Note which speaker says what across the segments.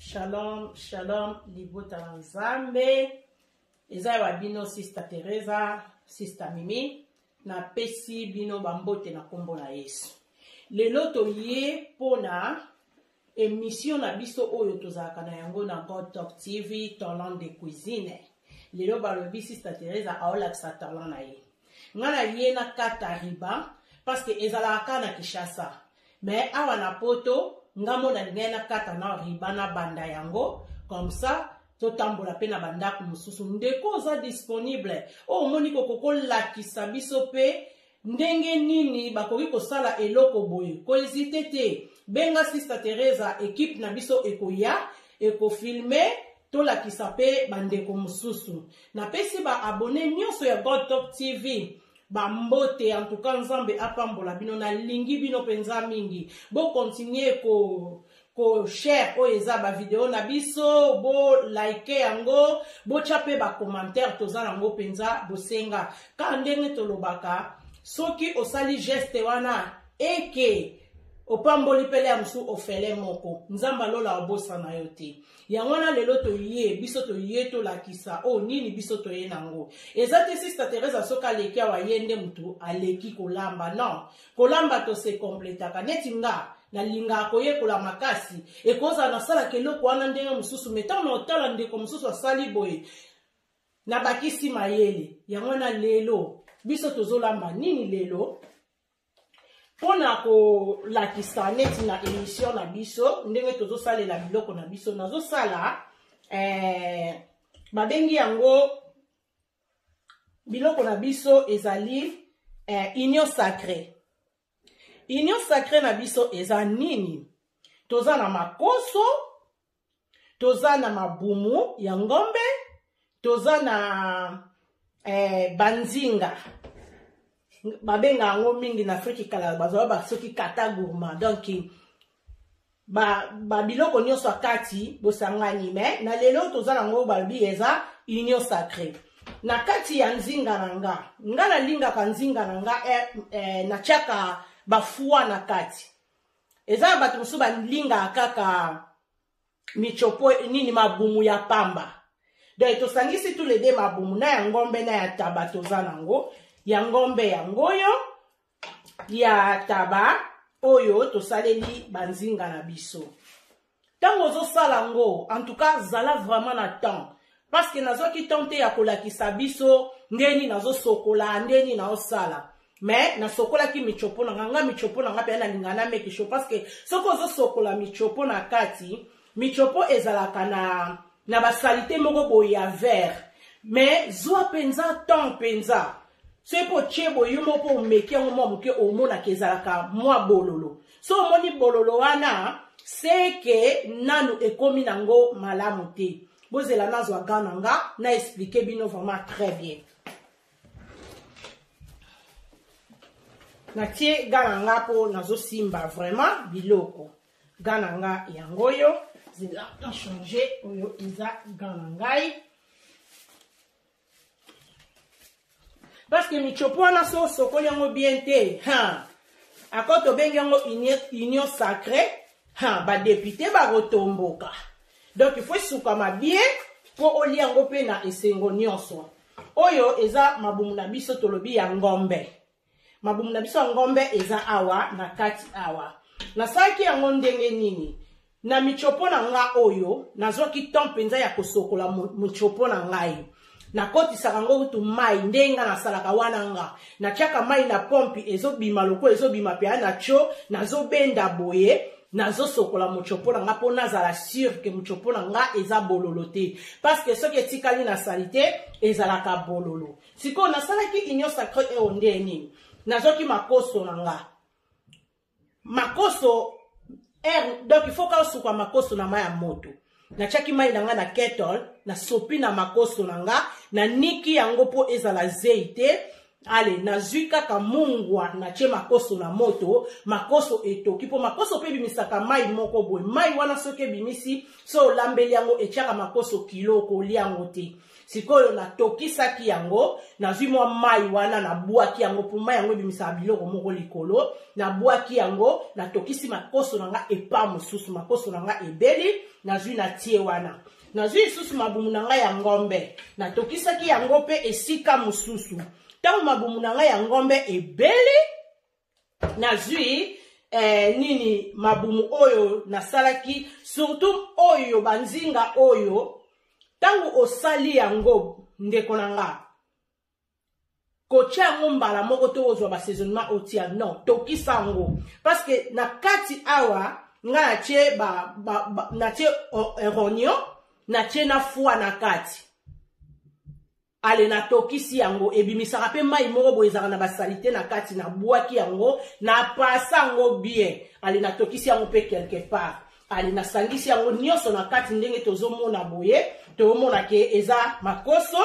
Speaker 1: Shalom, shalom, libota na Nzambe. Eza wa bino Sister Teresa, Sister Mimi. Na pesi bino bambote na kombo na Yesu. Lelo toye pona émission na biso oyo tozalaka na yango na God Talk TV, talent de cuisine. Lelo balobi Sister Teresa aolakisa talent na ye. Ngana ye na kata riba parce que ezalaka na Kinshasa. Mais awa na poto ngamo na ngena kata na riba na banda yango comme ça totambola pe na banda ku mususu ndeko za disponible o moni kokoko lakisa biso pe ndenge nini bakoki kosala eloko boye ko hésiter te benga Sister Teresa équipe na biso ekoya eko filmer to lakisa pe bandeko mususu na pesi ba abonné nyonso ya God Talk TV ba mbote en tout cas Nzambe apambola bino na lingi bino penza mingi bo continuer ko share o eza ba video na biso bo like yango bo chape ba commentaire toza nango penza bo senga ka ndenge tolobaka soki osali geste wana eke opamboli pele ya musu ofele moko Nzamba lola obosa na yote yangwana lelo toye biso toye to lakisa o nini biso toye nango ezate Sister Teresa soka leki wa yende mutu aleki kolamba non kolamba to se completaka neti nga na linga koye kola makasi ekoza na sala keloko wana ndenge mususu meta na otala ndeko mususu asali boye na bakisi mayele yangwana lelo biso tozolamba nini lelo pona ko lakisa neti na émission na biso ndenge tozosalela biloko na biso nazosala babengi yango biloko na biso ezali union sacrée. Union sacrée na biso eza nini? Toza na makoso, toza na mabumu ya ngombe, toza na banzinga. Babenga yango mingi na Afrika kala bazwa ba soki kata gourmand. Donc ba biloko nyonso akati bosangani me na lelo toza nango balbi eza union sacrée. Na kati ya nzinga nanga, ngala linga ka nzinga nanga na chaka bafua na kati. Eza batu musu ba linga kaka michopo nini mabumu ya pamba. Donc tosangisi tous les deux mabumu na ya ngombe na ya taba toza nango. Ya ngombe ya ngoyo ya taba oyo tosaleli banzinga na biso. Tango zo sala ngo en tout cas zala vraiment na temps parce que nazoki tenter ya kolakisa biso ndeni nazo sokola ndeni na osala mais na sokola ki michopo na nganga michopo na ngape na lingana mekisho parce que soko zo sokola michopo na kati michopo ezalaka na basalite moko boye ya vert mais zwa penza temps penza c'est pour chebo yumo po meki yango mwa muke omona kezalaka mwa bololo so omoni bololo wana c'est que nanu ekomi nango malamu te bozela nazwa gananga na expliquer bino vraiment très bien na tie gananga po nazo simba vraiment biloko gananga yangoyo zela na changer oyo iza ganangai parce que michopo wana so sokoli yango bien te akoto bengi yango union sacrée ba député ba rotomboka donc il faut sukama bien po oli yango pe na esengo nyonso oyo eza mabumu na biso tolobi ya ngombe mabumu na biso ngombe eza awa na kati awa na saki yango ndenge nini na michopo na nga oyo nazoki temps penza ya kosokola michopo na ngai na koti sakango tu mai ndenga na salaka wana nga na chaka mai na pompi ezobima loko ezobima pe na cho nazobenda boye nazosokola muchopo na nga po nazala sûr que muchopo na nga eza bololo te parce que soki etikali na salite ezalaka bololo siko na salaki union sacrée e ondeni nazoki makoso na nga makoso donc il faut ka suka makoso na maya moto na chaki mai nanga na kettle na sopi na makoso nanga na niki yango po ezala zeite ale nazwi kaka mungwa natie makoso na moto makoso etoki po makoso pe bimisaka mai moko boye mai wana soki ebimisi so olambeli yango etiaka makoso kiloko olia yango te sikoyo natokisaki yango nazwi mwa mai wana nabwaki yango po mai yango ebimisaka biloko moko likolo nabwaki yango natokisi makoso nanga epa mosusu makoso nanga ebeli nazwi natie wana nazwi lisusu mabumu nanga ya ngombe natokisaki yango pe esika mosusu tango mabumu nanga ya ngombe ebeli nazwi nini mabumu oyo nasalaki surtout oyo banzinga oyo tango osali yango ndeko nanga kotia yango mbala moko to ozwa basaisonnement otia non tokisa yango parce que na kati awa nga natie rognon natie na foi na kati ale natokisi yango ebimisaka pe mai moko boye ezaka na basalite na kati nabwaki yango napasa yango bien ale natokisi yango pe quelque part ale nasangisi yango nyonso na kati ndenge tozomona boye tozomona ke eza makoso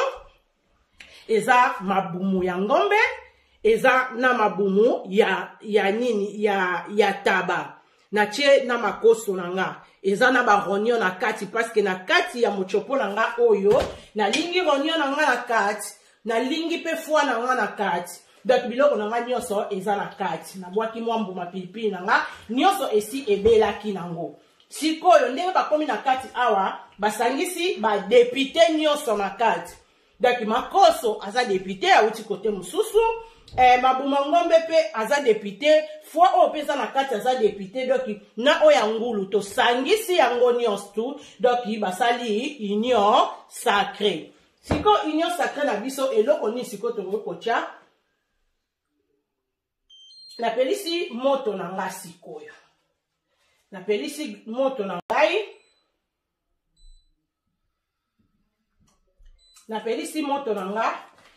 Speaker 1: eza mabumu ya ngombe eza na mabumu ya nini ya taba natie na makoso nanga eza na ba rognon na kati parce que na kati ya mochopo nanga oyo nalingi rognon nanga na kati nalingi pe foi nanga na kati donc biloko nanga nyonso eza na kati nabwaki mwa mbuma pilipili nanga nyonso esi ebelaki nango sikoyo ndenge bakomi na kati awa basangisi badepute nyonso na kati donc makoso aza depute auti kote mosusu mabuma ngombe pe aza depute foi oyo mpe eza na kati aza depute donc na oyo ya ngulu tosangisi yango nyonso tu donc basali union sacré siko union sacré na biso eloko nini sikoyo tokoki kotia napelisi moto na nga sikoyo napelisi moto na ngai napelisi moto na nga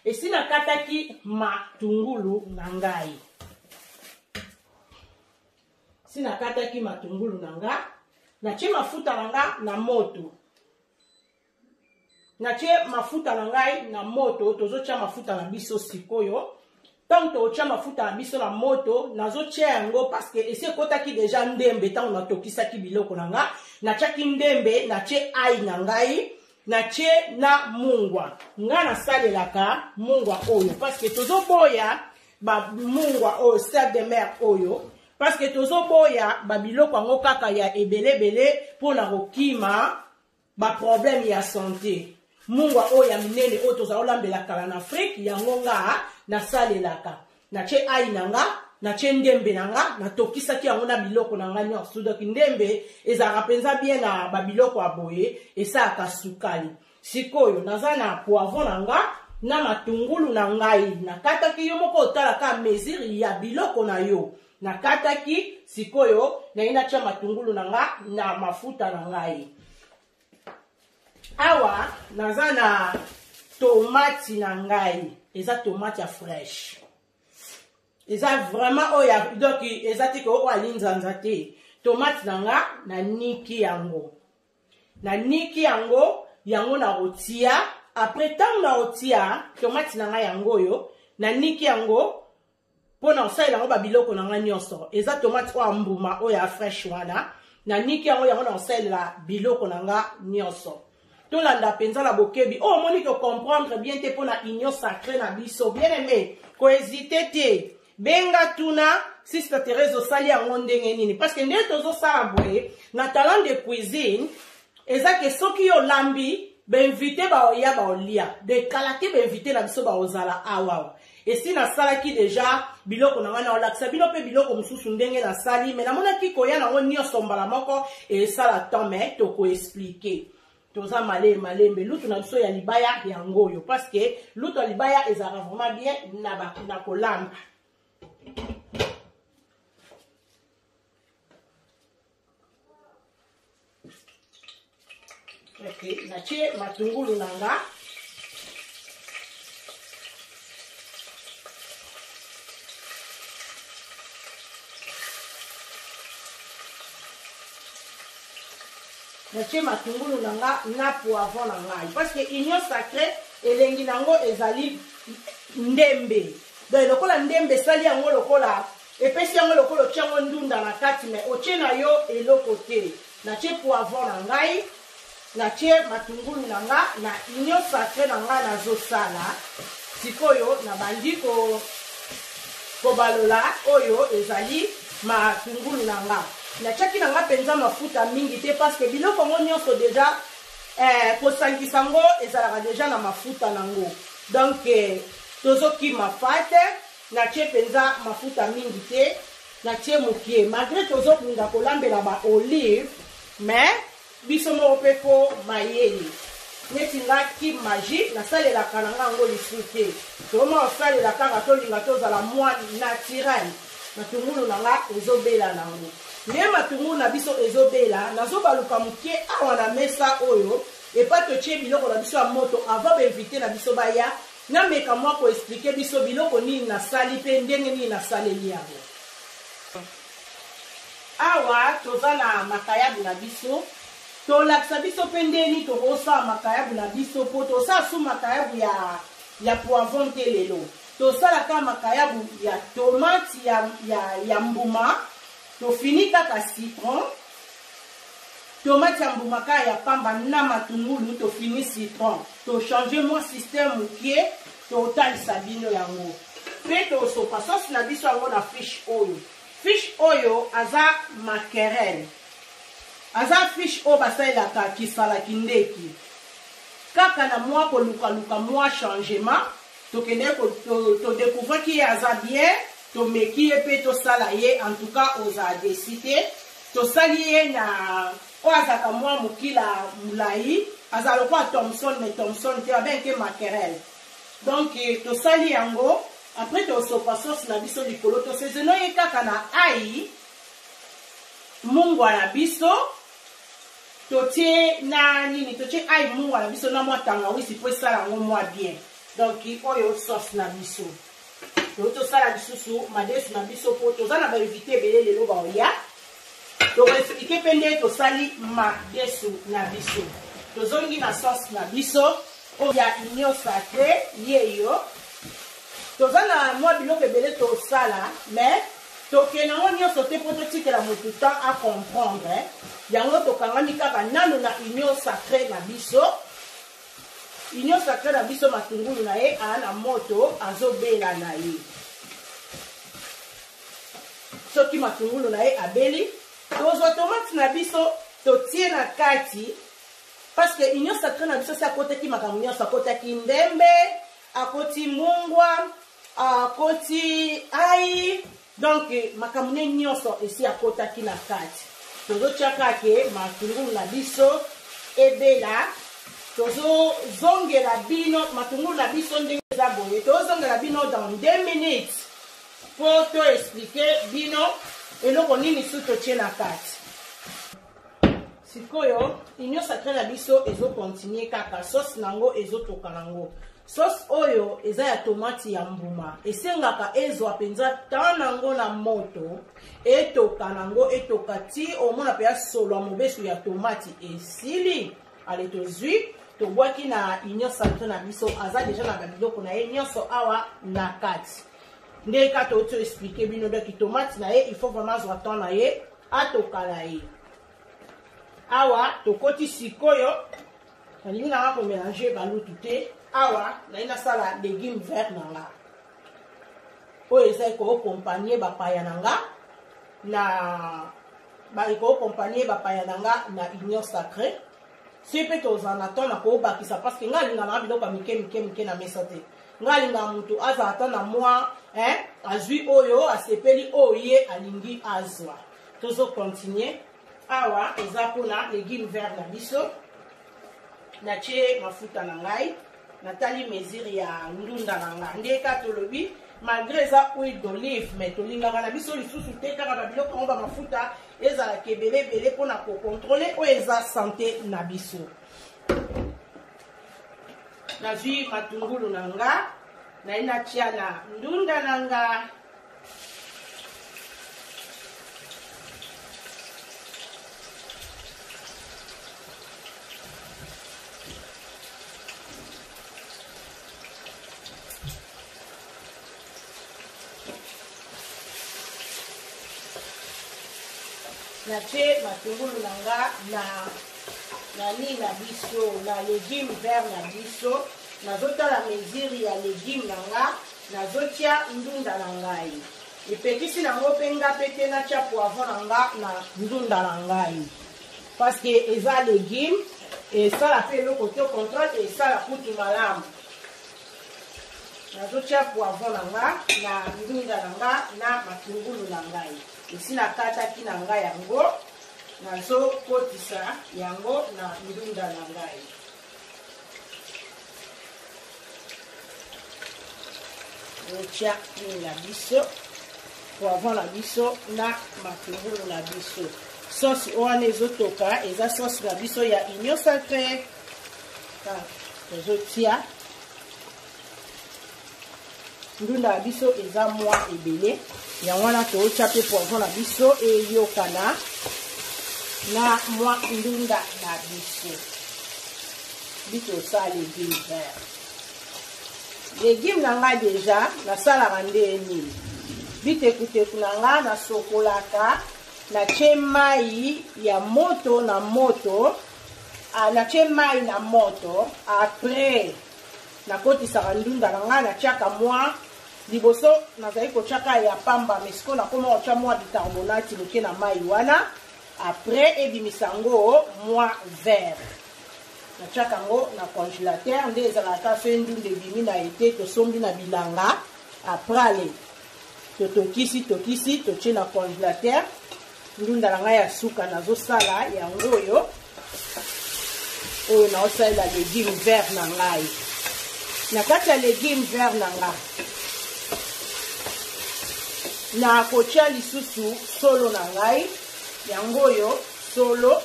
Speaker 1: esi nakataki matungulu na ngai si nakataki matungulu na nga natie mafuta na nga na moto natie mafuta na ngai na moto tozotia mafuta na biso sikoyo tant tozotia mafuta na biso na moto nazotia yango parce que esi ekotaki deja ndembe tango natokisaki biloko na nga natiaki ndembe natie ai na ngai natie na mungwa nga nasalelaka mungwa oyo parce que tozoboya ba mungwa oyo sel de mer oyo parce que tozoboya ba biloko yango kaka ya ebelebele mpona kokima ba problème ya santé mungwa oyo ya minene oyo tozala olambela kala na Afrique yango nga nasalelaka natie ai na nga natie ndembe na nga natokisaki yango na biloko na nga nyonso donc ndembe ezalaka mpenza bien na babiloko ya boye esalaka sukali sikoyo naza na poivron na nga na matungulu na ngai nakataki yo moko otalaka mesure ya biloko na yo nakataki sikoyo naye natia matungulu na nga na mafuta na ngai awa naza na tomati na ngai eza tomate ya fraîche eza vraiment oya donc eza te ko alinzanza te tomate nanga na niki yango yango na rotia après tant na rotia tomate nanga yango yo na niki yango pona osalela ngo ba biloko nanga nyonso eza tomate oya mbuma oya fresh wana na niki yango na osalela biloko nanga nyonso tolanda penza la bokebi oh moni ko comprendre bien te pona union sacrée na biso bien aimé ko hésiter te benga tuna Sister Thérèse osali yango ndenge nini parce que ndenge tozosala boye na talent de cuisine ezake soki yo lambi bainvite baoya baolia de kalaki bainvite na biso baozala awa esi nasalaki deja biloko na ngana olakisa bino pe biloko mosusu ndenge nasali me namonaki koya nango nyonso mbala moko esala temps me tokoexplike toza malembe lutu na biso ya libaya yango oyo parce que lutu ya libaya ezalaka vraiment bien na kolamba okay, natie matungulu nanga natie matungulu nanga na poivron na ngai parce que union sacrée elengi nango ezali ndembe donc lokola ndembe sali yango lokola epesi yango lokola otie yango ndunda na kati me otie na yo eloko te natie poivron na ngai natie matungulu na nga na union sacré na nga nazosala sikoyo nabandi kobalola oyo ezali matungulu na nga natiaki na nga mpenza mafuta mingi te parce que biloko ngo nyonso deja kosangisa ngo ezalaka deja na mafuta nango donc tozokima fate natie mpenza mafuta mingi te natie mokie malgré tozokunda kolambela baolive mais biso moko mpe po mayele neti nga kim magie nasalelaka na nga yango lisu te toma osalela kaka tolinga tozala mwa naturel matungulu na nga ezobela nango nde matungulu na biso ezobela nazobaluka mokie awa na mesa oyo epa totie biloko na biso ya moto avant bainvite na biso baya nameka mwa koexplike biso biloko nini nasali mpe ndenge nini nasaleli yango awa toza na makayabu na biso tolakisa biso mpe ndeni tokosala makayabu na biso mpo tosala su makayabu ya poivron te lelo tosalaka makayabu ya tomate ya mbuma tofini kaka citron tomate ya mbuma kaka ya pamba na matungulu tofini citron tochange mwa système mokie totalisa bino yango mpe tosopa sosi na biso yango na fish oyo aza makerel aza fish oyo basalelaka kisalaki ndeki kaka na mwa kolukaluka mwa changement tokende todécouvraki ye aza bien tomeki ye mpe tosala ye en tout cas ozala desite tosali ye na oyo azalaka mwa mokila molai azala lokola thomson mais thomson te abenke makerel donc tosali yango après tosopa sosi na biso likolo tosezeno ye kaka na ai mungwa na biso totie na nini totie ai mungwa na biso na mwa tangawisi mpo esala yango mwa bien donc oyo sosi na biso tosala lisusu madesu na biso mpo toza na bainvite ebele lelo baoya tokoexplike mpe nde tosali madesu na biso tozongi na sosi na biso oyo ya union sacré yeyo toza na mwa biloko ebele tosala mais tokende yango nyonso te mpo totikela motu temps a comprendre yango tokangami kaka nano na union sacré na biso union sacré na biso matungulu na ye aa na moto azobela na ye soki matungulu na ye abeli tozwa tomate na biso totie na kati parce que union sacré na biso si akotaki makambo nyonso akotaki ndembe akoti mungwa akoti ai donc makambo ne nyonso esi akotaki na kati tozotia kake matungulu na biso ebela tozozongela bino matungulu na biso ndenge eza boye tozongela bino dans 2 minutes po toexplike bino eloko nini su totie na kati sikoyo union sacré na biso ezokontinue kaka sosi nango ezotoka nango sosi oyo eza ya tomate ya mbuma esengaka ezwa mpenza tan nango na moto etoka nango etoka ti omona mpe ya solo ya mobesu ya tomate esili ale tozwi tobwaki na union sacré na biso aza deja na babiloko na ye nyonso awa na kati nde kaka oti explike bino doki tomate na ye il faut vraiment azwa temps na ye atoka na ye awa tokoti sikoyo nalingi nanga komélange balutu te awa nayi nasala légume vert na nga oyo eza ekookompanie bapaya na nga na ekookompanie bapaya na nga na union sacré si mpe tozala na temps na koobakisa parce que nga alingaka na biloko ya mike na mesa te nga alingaka motu azala ata na mwa azwi oyo asepeli oyo ye alingi azwa tozokontinue awa eza mpona légume vert na biso natie mafuta na ngai natali mesure ya ndunda na nga nde ka tolobi malgré eza huile d'olive mais tolingaka na biso lisusu te kaka babiloko yango bamafuta ezalaka ebele mpona kokontrole oyo eza sante na biso nazwi matungulu na nga nayi natia na ndunda na nga natie matungulu nanga na nini na biso na légume vert na biso nazotala mesure ya légume nanga nazotia ndunda na ngai epekisi nango mpe nga mpe te natia poivron nanga na ndunda na ngai parce que eza légume esala mpe eloko te contrôle esala kutu malamu nazotia poivron nanga na ndunda nanga na matungulu na ngai esi nakataki na ngai yango nazokotisa yango na ndunda na ngai otia nini na biso poivron na biso na matungulu na biso sauce wana ezotoka eza sauce na biso ya union sacrée tozotia ndunda na biso eza mwa ebele yango wana tootia mpe poivron na biso eyokana na mwa ndunda na biso bitosala légume vert légume na ngai deja nasalaka nde nini bitekuteku na ngai nasokolaka natie mai ya moto na moto natie mai na moto après nakotisaka ndunda na ngai natiaka mwa liboso nazali kotiaka ya pamba mesiko nakoma kotia mwa bicarbonate moke na mai wana après ebimisa yango mwa vert natiaka yango na congélateur nde ezalaka so ndunda ebimi na ete tosombi na bilanga après ale totokisi totie na congélateur ndunda na ngai ya suka nazosala yango oyo naosalela légume vert na ngai na kati ya légume vert na ngai na kotia lisusu solo na ngai yango oyo solo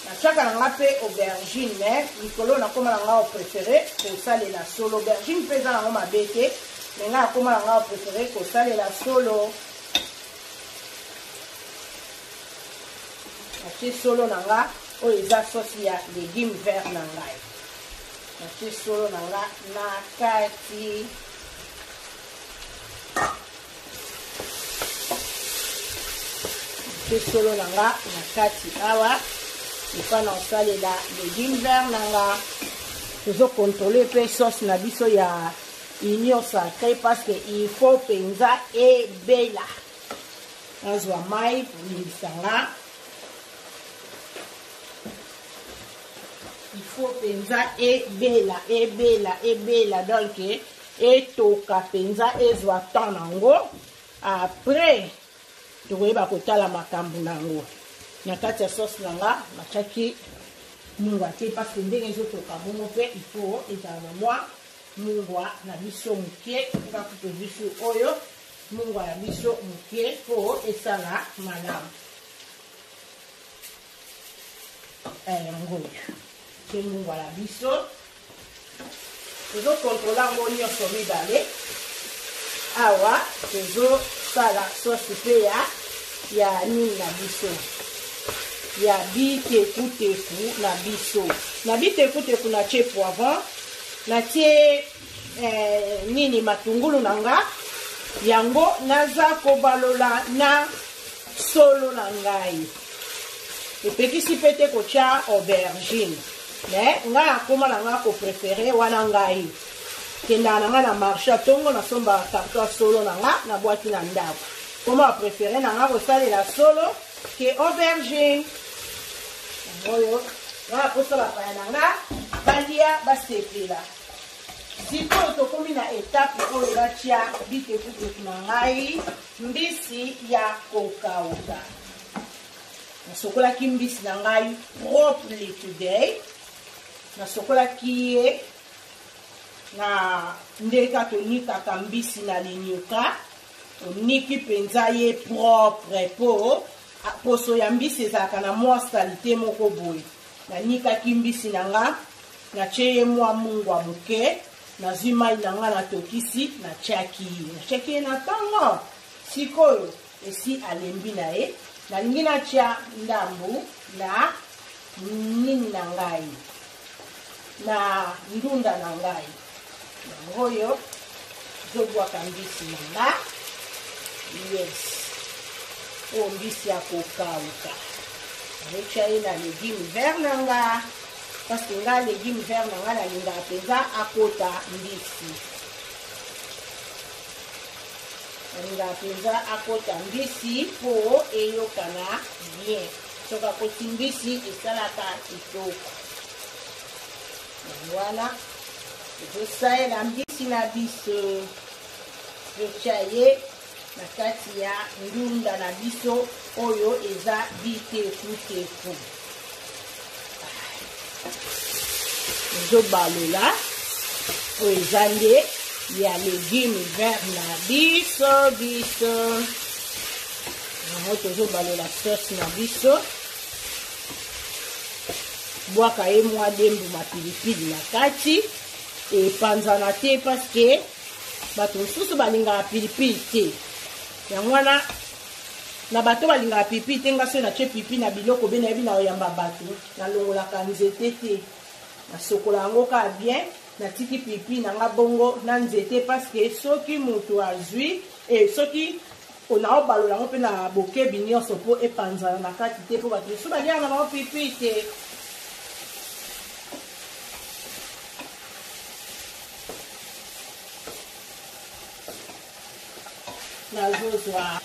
Speaker 1: natiaka na ngai mpe aubergine me likolo nakoma na ngai opréféré kosalela solo aubergine mpe eza nango mabe te me ngai nakoma na ngai opréféré kosalela solo natie solo na ngai oyo eza sauce ya légume vert na ngai natie solo na ngai na kati solo na nga na kati awa epa na osalela légume vert na nga tozokontrole mpe sauce na biso ya union sacrée parce que il faut mpenza ebela nazwa mai kolimbisa nga il faut mpenza ebela donc etoka mpenza ezwa temps nango après tokoyeba kotala makambo nango na kati ya sauce na nga natiaki mungwa te parce que ndenge ezotoka bongo mpe il faut ezala na mwa mungwa na biso moke kaka tozwi oyo mungwa ya biso moke mpo esala malamu yango oyo te mungwa ya biso tozokontrola yango nyonso mibale awa tozosala sauce mpe ya nini na biso ya bitekuteku na biso na bitekuteku natie poivron natie nini matungulu na nga yango naza kobalola na solo na ngai epekisi mpe te kotia aubergine me ngai akoma na ngai kopréféré wana ngai kendaka na nga na marché ntongo nasombaka karton solo na nga na bwaki na ndako koma bapréféré na nga kosalela solo ke aubergine oyo nga posa bapaya na nga balia basepela sikoyo tokomi na etape oyo batia bitekuteku na ngai mbisi ya kokauka nasokolaki mbisi na ngai properly today nasokolaki ye na ndeka tonikaka mbisi na linyuka oniki mpenza ye propre po poso ya mbisi ezalaka na mwa salite moko boye nanikaki mbisi na nga natie ye mwa mungwa moke nazwi mai na nga natokisi natiaki ye na ntango sikoyo esi alembi na ye nalingi natia ndambu na nini na ngai na ndunda na ngai yango oyo zobwaka mbisi na nga yes oyo mbisi ya kokauka. Nazotia ye na légume vert na nga parce que nga légume vert na nga nalingaka mpenza akota mbisi. Nalingaka mpenza akota mbisi po eyokana bien. Soki akoti mbisi esalaka kitoko. Voilà. Tozosalela mbisi na biso. Totia ye na kati ya ndunda na biso oyo eza biteku-teku. Tozobalola oyo eza nde ya légume vert na biso. Yango tozobalola sauce na biso. Bwaka ye mwa dembu mapilipili na kati. Epanzana te parce que bato mosusu balingaka pilipili te. Yango wana na bato balingaka pilipili te nga so natie pilipili na biloko be nayebi na oyamba bato nalongolaka nzete te. Nasokola yango ka bien natiki pilipili na nga bongo na nzete parce que soki moto azwi soki onaobalola yango mpe na bokebi nyonso mpo epanzana na kati te mpo bato mosusu baliaka na bango pilipili te. Nazozwa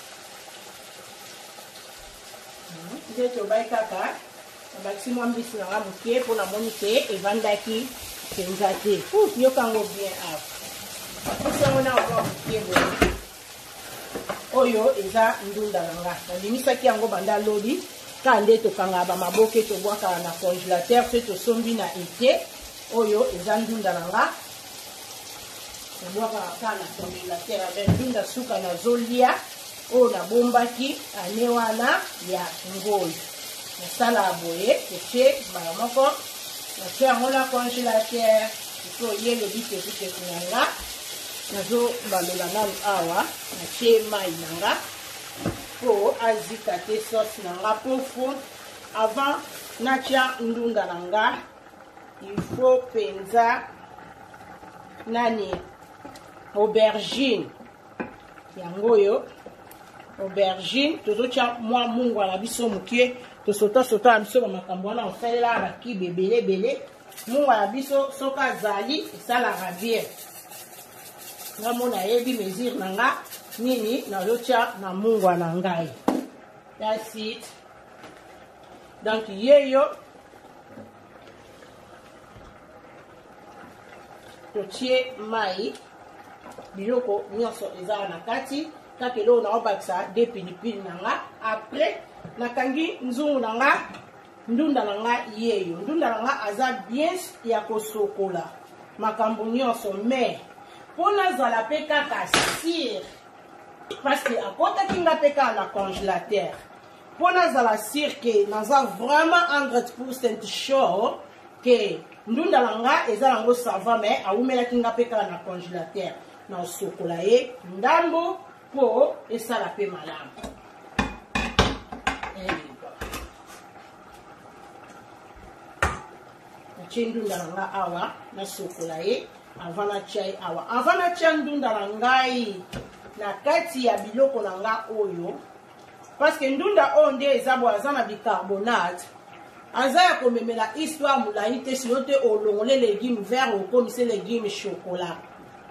Speaker 1: nde tobai kaka nabakisi mwa mbisi na nga moke mpo namoni te evandaki mpenza te. Yokango bien awa mbisi yango na mwa moke boye. Oyo eza ndunda na nga nabimisaki yango banda lodi ka nde tokangaka bamaboke tobwaka na congélateur se tosombi na ete. Oyo eza ndunda na nga nabwaka ka na congélateur avec ndunda suka nazolia oyo nabombaki ane wana ya ngoi. Nasala boye totie mbala moko natie yango na congélateur po yelo biteku na nga. Nazobalola nanu awa natie mai na nga po azika te sauce na nga pofu. Avant natia ndunda na nga il faut penza nani aubergine yango oyo aubergine tozotia mwa mungwa na biso mokie tosota na biso bamakambo wana osalela bakibe ebele. Mungwa na biso soki azali esalaka bien. Nga mona yebi mesure na nga nini nazotia na mungwa na ngai. That's it. Donc yeyo totie mai biloko nyonso eza na kati kaka eloko naobakisa de pilipili na nga. Après nakangi nzungu na nga ndunda na nga yeyo. Ndunda na nga aza bien ya kosokola makambo nyonso mais mpo nazala mpe kaka sire parce que akotaki nga mpe kaka na congélateur mpo nazala sire ke naza vraiment 100% sure ke ndunda na nga eza nango sava mais awumelaki nga mpe kaka na congélateur na osokola ye ndambo mpo esala mpe malamu. Natie ndunda na nga awa nasokola ye avant natia ye awa. Avant natia ndunda na ngai na kati ya biloko na nga oyo parce que ndunda oyo nde eza bo aza na bicarbonate aza ya komemela histoire molai te sino te olongole légume vert okomise légume chocolat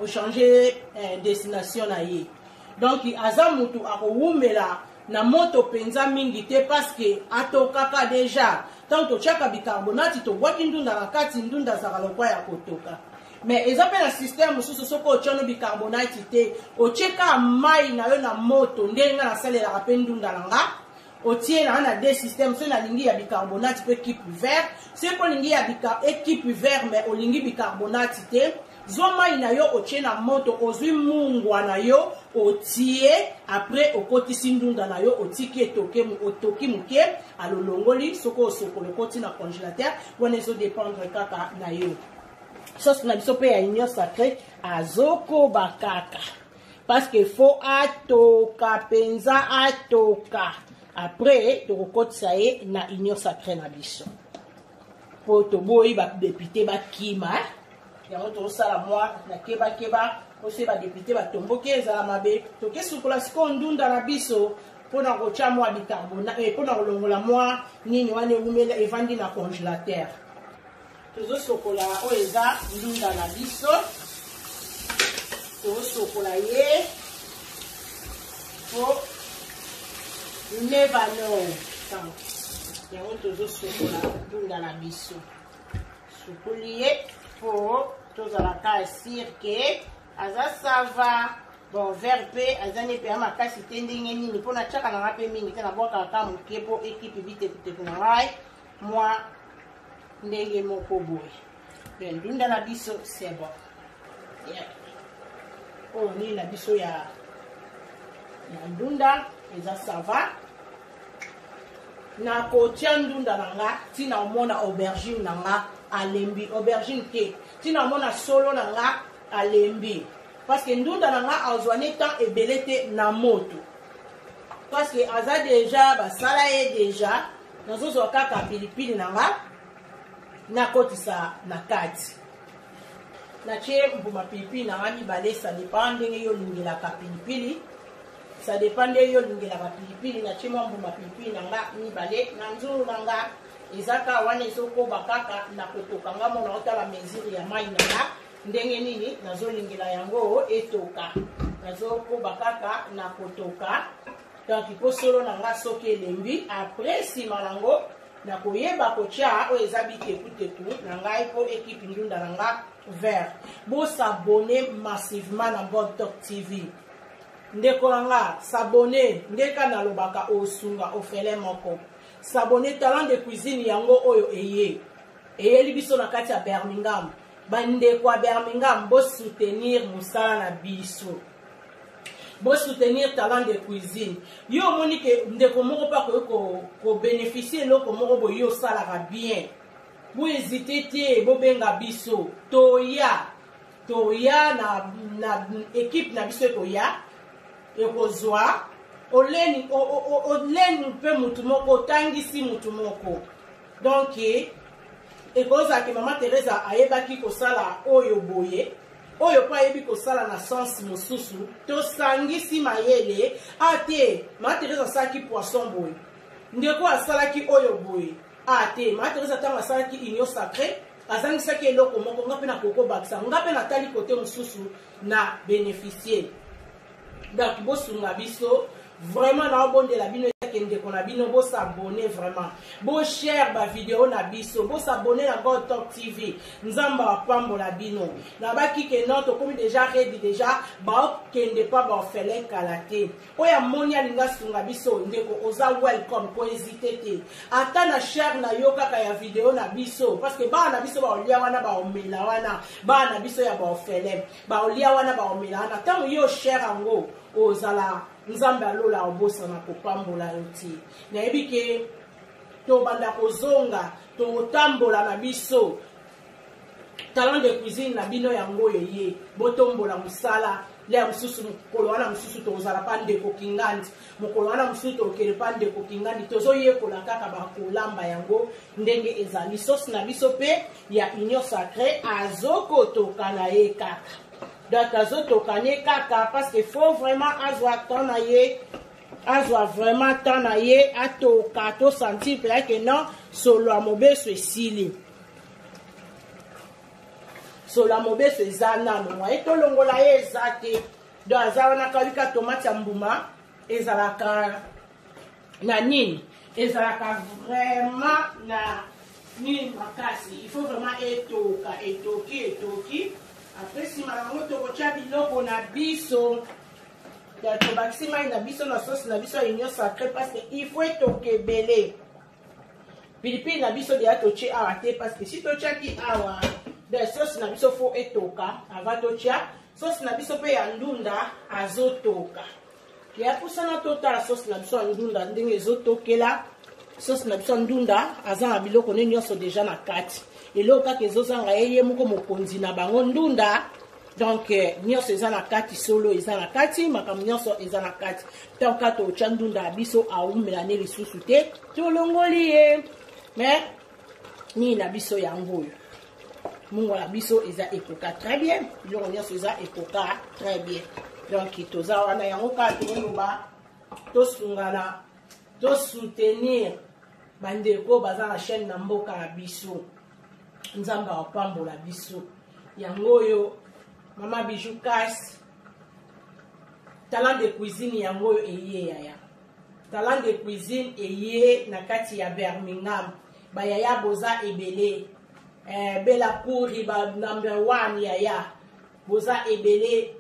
Speaker 1: ochange destination na ye. Donc aza mutu akowumela na moto penza mingi te parce que atokaka déjà tant totiaka bicarbonate tobwaki ndunda na kati ndunda azaka lokwa ya kotoka. Mais eza mpe na système mosusu soki otiano bicarbonate te otieka mai na yo na moto ndenge nga nasalelaka mpe ndunda na nga otie na na deux systèmes so nalingi ya bicarbonate mpe équipe vert se mpo olingi ya équipe vert mais olingi bicarbonate te zwa mai na yo otie na moto ozwi mungwa na yo otie après okotisi ndunda na yo otiki otoki moke alolongoli soki osokola okoti na congélateur wana ezodépendre kaka na yo. Sauce na biso pe ya union sacrée azokoba kaka parce que faut atoka penza atoka après tokokotisa ye na union sacrée na biso po toboyi badepute bakima yango tozosala mwa na kebakeba ose badepute batomboki ezala mabe tokesukola sikoyo ndunda na biso pour na kotia moi bicarbonate pour na kolongola moi nini wana eumela evandi na congélateur. Tozosokola oyo eza ndunda na biso, tozosokola ye po nebano yango tozosokola ndunda na biso sokoli ye po tozalaka asir ke aza sava. Bon, verre pe azani pe amakasi te ndenge nini mpona tiaka nanga mpe mingi te nabwaka kaka moke po ekipe bitekuteku na ngai mwa ndenge moko boye. Ben ndunda na biso c'est bon. Oyo nini na biso ya ndunda eza sava. Na kotia ndunda nanga tina omona aubergine nanga alembi, aubergine te tina omona solo nanga alembi. Parce que ndunda nanga azwane temps ebele te na moto. Parce que aza déjà basala ye déjà nazozwa kaka pilipili nanga nakotisa na kati. Natie mbuma pilipili nanga mibale, ça dépend ndenge yo lingelaka pilipili. Ça dépend ndenge yo lingelaka pilipili. Natie mwa mbuma pilipili nanga mibale na nzulu nanga ezaka wana ezokoba kaka na kotoka nga mona otala mesure ya mai nanga ndenge nini nazolingela yango etoka nazokoba kaka na kotoka. Donc ipo solo nanga soki elembi après sima nango na koyeba kotia oyo eza bitekuteku na ngai po ekipe ndunda nanga vert. Bo s'abonner massivement na Bontoc TV. Ndeko nanga s'abonner ndeka na lobaka osunga ofele moko. S'abonner talent de cuisine yango oyo eyeli biso na kati ya Birmingham. Bandeko a Birmingham, bo soutenir musala na biso. Bo soutenir talent de cuisine. Yo moni ke ndeko moko pa ko bénéficier loko moko bo yo salaka bien. Bo hésiter te bo benga biso. Toya na équipe na biso toya. Ekozwa oleni pe mutu moko tangisi mutu moko. Donc ekoza ke mama Teresa ayebaki kosala oyo boye oyo pa yebi kosala na sens mosusu to sangisi mayele ate mama Teresa saki poisson boye ndeko asalaki oyo boye ate mama Teresa tanga asalaki union sacrée azangisaki eloko moko nga pe na koko bakisa nga pe na tali kote mosusu na bénéficier. Donc bosunga biso vraiment na obondela bino ndeko na bino bo s'abonner vraiment bo share ba vidéo na biso bo s'abonner na Bontoc TV nzamba pambola bino na baki ke non to komi déjà ready déjà ba kende pa ba fele kalate oya monia linga sunga biso ndeko oza welcome ko hésiter te ata na share na yo kaka ya vidéo na biso parce que ba na biso ba olia wana ba omela wana ba na biso ya ba fele ba olia wana ba omela wana tango yo share ango ozala nzambe alola obosa na kopambola yo ti nayebi ke tobanda kozonga totambola na biso talent de cuisine na bino yango yeye botombola musala le mususu mokolo wana mususu tozala pa ndeko kingandi mokolo wana mususu tokele pa ndeko kingandi tozoyekola kaka bakolamba yango ndenge ezali sosi na biso pe ya union sacrée azokotoka na ye kaka. Donc azotokane kaka parce que faut vraiment azwa temps na ye azwa vraiment temps na ye atoka to sentir peut que non solo amobeso esili solo amobeso ezana no wa etolongola ye ezate donc azana kalika tomate ya mbuma ezalaka na nini ezalaka vraiment na nini makasi il faut vraiment etoki après si malango tokotia biloko na biso tobakisi mai na biso na sauce na biso ya union sacrée parce que il faut etoka ebele pilipili na biso deya totie awa te parce que si totiaki awa de sauce na biso fo etoka avant totia sauce na biso pe ya ndunda azotoka ya pusana totala sauce na biso ya ndunda ndenge ezotokela sauce na biso ndunda aza na biloko ne nyonso deja na kati eloko kaka ezozanga ye moko mokonzi na bango ndunda. Donc nyonso eza na kati solo eza na kati makambo nyonso eza na kati donc ka totia ndunda ya biso aumela ne lisusu te tolongoli ye mais nini na biso yango oyo mungo na biso eza ekoka très bien biloko nyonso eza ekoka très bien donc toza wana yango kaka toloba tosungana tosoutenir bandeko baza na chaîne na mboka na biso nzambe apambola biso yango oyo mama Bijou Kasi talent de cuisine yango oyo eye yaya talent de cuisine eye na kati ya Birmingham bayaya boza ebele bela kuri ba number 1 yaya boza ebele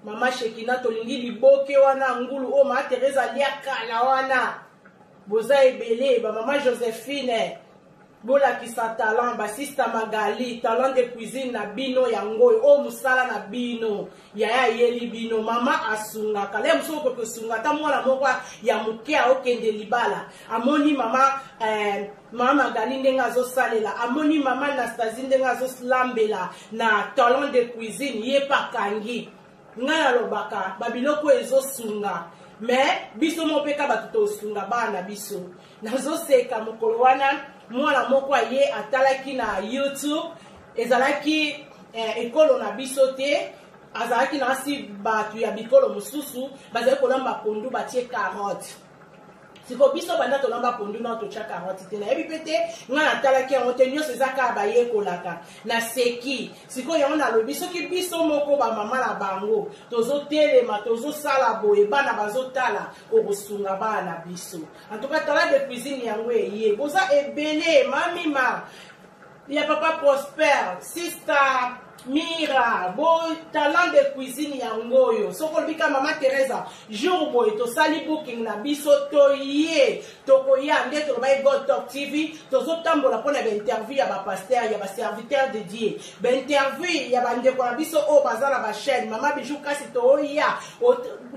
Speaker 1: mama Shekina tolingi liboke wana ngulu o ma Teresa liakala wana boza ebele ba mama Josephine bola kisa talent ba sister Magali talent de cuisine na bino yango o musala na bino yaya yeli bino mama asunga kale msoko ko sunga ta mwana moko ya mukia okende libala amoni mama mama Magali ndenga zo salela amoni mama Anastasie ndenga zo slambela na talent de cuisine ye pakangi ngana lobaka babiloko ezo sunga mais biso mopeka batuto sunga bana biso nazo seka mokolo wana mwana moko ye atalaki na YouTube ezalaki ekolo na biso te azalaki na si batu ya bikolo mususu bazali kolamba pondu batie carotte siko biso banda tolamba pondu na to cha carotte te na yebi pete nga atalaki yango te nyonso ezaka baye kolaka na seki siko yango na lobi soki biso moko ba mama na bango tozo telema tozo sala boye bana bazotala okosunga bana biso en tout cas talent de cuisine yango eye boza ebele mamima ya papa Prosper sister Mira bo talent de cuisine yango yo soko bika mama Teresa jour boy to sali booking na biso to ye to koya nde to bay God Talk TV to zo tambola pona ba interview ya ba pasteur ya ba serviteur de Dieu ba interview ya ba ndeko na biso o bazala ba chaîne mama Bijou Kasi to ya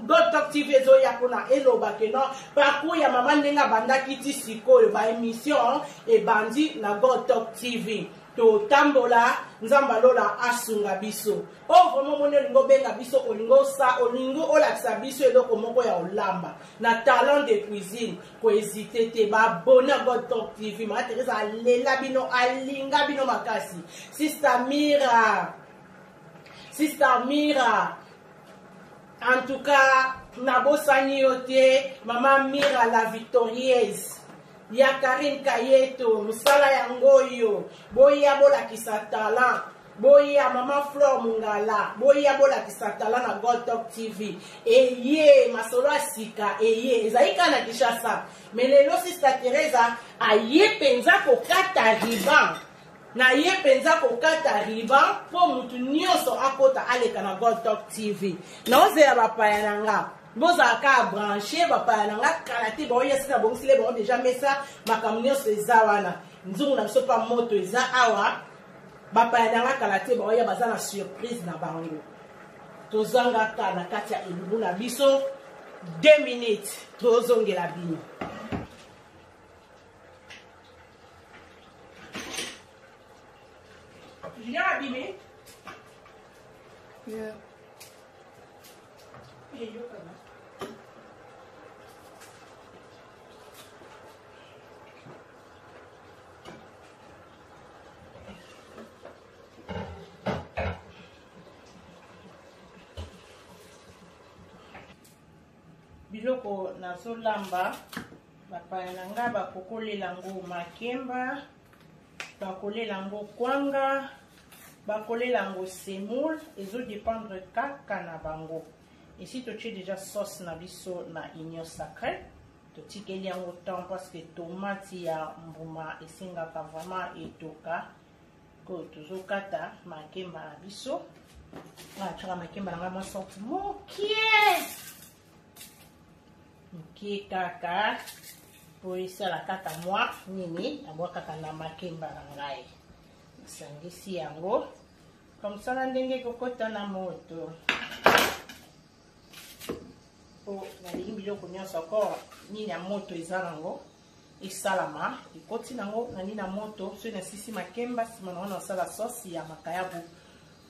Speaker 1: God Talk TV zo ya pona eloba ke non parcours ya mama ndenga banda kiti sikoyo ba émission e bandi na God Talk TV to tambola nzamba lola asunga biso o vraiment mone lingo benga biso olingo sa olingo olakisa biso eloko moko ya olamba na talent de cuisine ko hésiter te ba bona God Talk TV ma Teresa lela bino alinga bino makasi sister Mira en tout cas nabosani yote mama Mira la victorieuse ya Karine Kayeto musala yango yo boya bolakisa talent boya mama Flor Mungala boya bolakisa talent na God Talk TV eye masolo asika eye ezaika na Kishasa melelo sister Teresa aye penza kokata riban na ye penza kokata riban po mutu nyonso akota aleka na God Talk TV na oze ya bapaya nanga boza ka branché bapaya nanga kalate ba oya sina bongsile ba déjà mesa makamnyo seza wana nzungu na biso pa moto eza awa bapaya nanga kalate ba oya bazana surprise na bango tozanga ka na kati ya elubu na biso 2 minutes tozongela bino Julien abîmé
Speaker 2: yeah.
Speaker 1: biloko nazolamba bapaya na nga bakokolela ngo makemba bakolela ngo kwanga bakolela ngo semoule ezodépendre kaka na bango ici totie déjà sauce na biso na union sacrée totikeli yango temps parce que tomate ya mbuma esengaka vraiment etoka ko tozokata makemba na biso ataka makemba na nga mwa sorte mokie kaka po esala kaka mwa nini abwa kaka na makemba na ngai nasangisi yango comme ça na ndenge kokota na moto po nalingi biloko nyonso encore nini ya moto eza nango esalama ekoti nango na nini na moto soki nasisi makemba nsima nango nasala sauce ya makayabu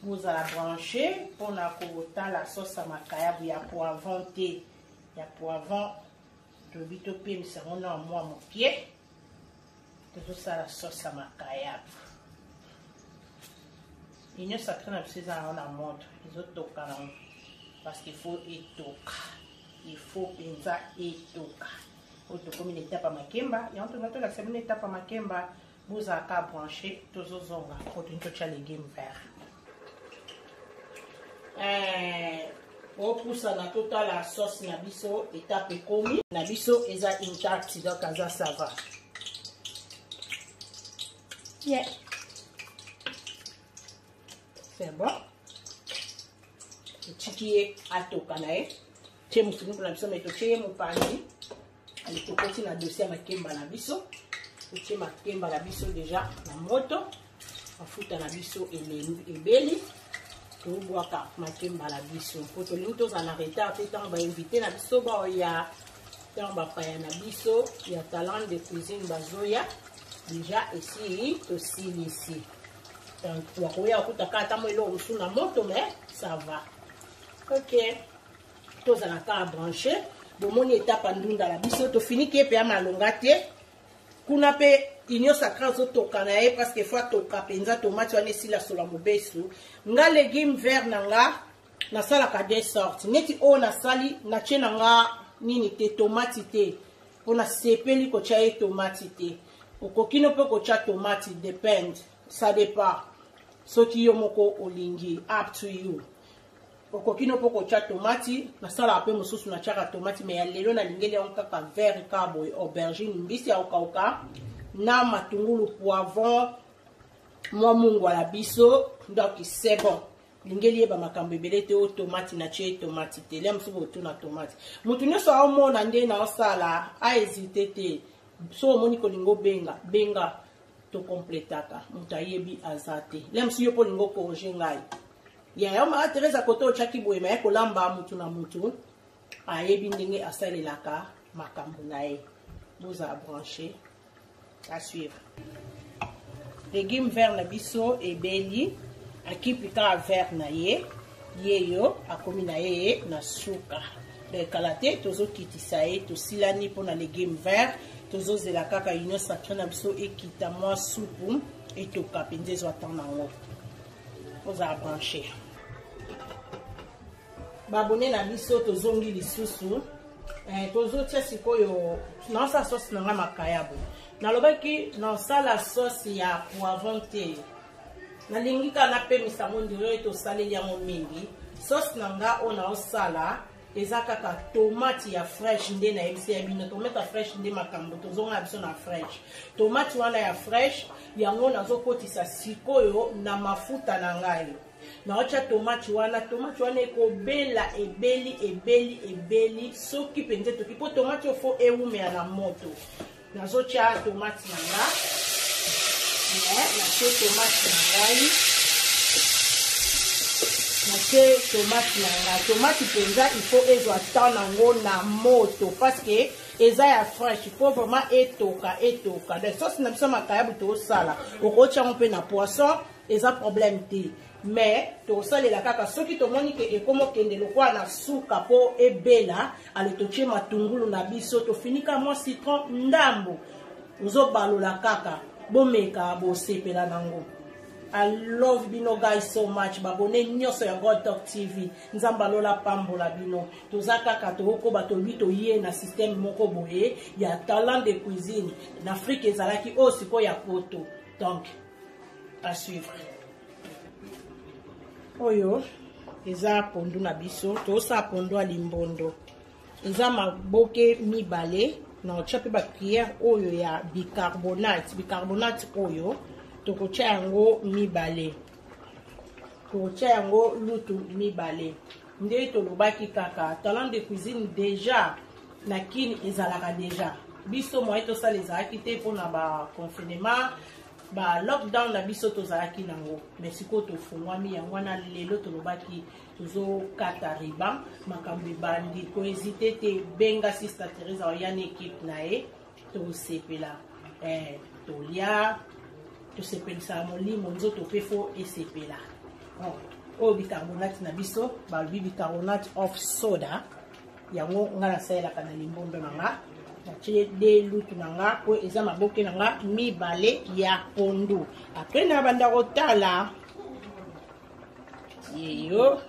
Speaker 1: bozala branché mpona kotala sauce ya makayabu ya poivron te ya poivron tobi topemisa yango na mwa mokie tozosala sauce ya makayabu union sacrée na biso eza nango na moto ezotoka nango parce qu'il faut etoka il faut penza etoka. Auto comme une étape à makemba, et entre notre la seconde étape à makemba, vous avez qu'à brancher tous aux zonga pour une touche à légumes verts. On pousse à la totale la sauce nabiso étape commis. Nabiso est intact donc ça va. Yeah. C'est bon. Le tiki à tokanae. Tiens mon fini pour la biso mais tiens mon panier. Allez to petit na dossier à makemba na biso. Tiens makemba la biso déjà na moto. On fout à la biso et belly. Pour boire makemba la biso. Pour to lintos en arrêter à temps on va inviter na biso ba ya temps ba pa na biso, il y a talent de cuisine bazoya. Déjà ici aussi ici. Donc on va kutaka tamo ilo usu na moto mais ça va. OK. Tous à la carte branché. Bon mon étape andunda la biso to fini ke pe amalonga te. Kuna pe inyo sakra zo tokana parce que fois toka penza tomate wana esila sola mobesu. Nga légumes verts nanga na sala ka des sortes. Neti o na sali na chena nga nini te tomate te. On a sepeli ko cha tomate te. Okokino pe ko cha tomate depend. Ça dépend. So ki yo moko olingi up to you. Okokino pe ko cha tomate na sala pe mususu na chaka tomate mais ya lelo na lingeli on kaka vert kabo aubergine mbisi ya okauka na matungulu poivron moi mungu la biso donc c'est bon. Lingeli ba makambo ebele te o tomate na che tomate te lem so botu na tomate mutu nyoso a mona nde na osala a hésiter te so moni ko lingo benga to completaka mutu ayebi azate lem so yo po lingo ko ngai ya yo ma Teresa koto chaki boye ma ko lamba mutu na mutu ayebi ndenge asalelaka makambo na ye vous a branché à suivre. Légumes verts na biso ebeli akipika vert na ye yeyo akomi na ye na suka de kalate tozo kitisa ye to silani pona légumes verts tozo zela kaka union sacrée na biso ekita moi soupe et to kapenze zo atana ngo vous a branché. Babone na biso tozongi lisusu tozo tia sikoyo na sa sauce na makayabo na lobaki na sala sauce ya poivron te na lingi kana pe misamo ndire to saleli ya mingi sauce nanga ona osala eza kaka tomate ya fresh nde na ebisi ya bino tomate fresh nde makambo tozonga biso na fresh tomate wana ya fresh yango nazokotisa sikoyo na mafuta na ngai na ocha tomate wana ekobela ebeli soki penze toki po tomate ofo ewumea na moto nazocha tomate nanga na tomate ngai tomate penza il faut ezwa temps nango na moto parce que eza ya fresh il faut vraiment etoka de sauce na biso makayabu tosala okocha mpe na poisson eza problème te mais tosalela kaka soki tomoni ke ekomokende lokwa na suka po ebela ale totie matungulu na biso tofinika mwa citron ndambo ozobalola kaka bomeka bosepela nango. I love bino guys so much. Babone nyoso ya God Talk TV. Nzamba lola pambola bino. Tozaka katoko bato bito ye na système moko boye ya talent de cuisine. En Afrique ezalaki aussi ko ya poto. Donc à suivre. Oyo eza pondu na biso. Tosa pondu a limbondo. Eza maboke mibale na ochape ba cuillère oyo ya bicarbonate. Bicarbonate oyo tokocha yango mibale tokocha yango lutu mibale nde tolobaki kaka talent de cuisine déjà na kini ezalaka déjà biso moye tosala ezalaki te mpona ba confinement ba lockdown na biso tozalaki nango mais sikoyo tofungwami yango wana lelo tolobaki tozokata riban makambo ebandi kohésite te benga Sister Teresa oyani équipe na ye tosepela tolia tosepelisa molimo nzoto pe fo esepela oyo bicarbonate na biso balobi bicarbonate of soda yango nga nasalelaka na limbondo na nga natie de lutu na nga po eza maboke na nga mibale ya pondu apres na banda kotala yeyo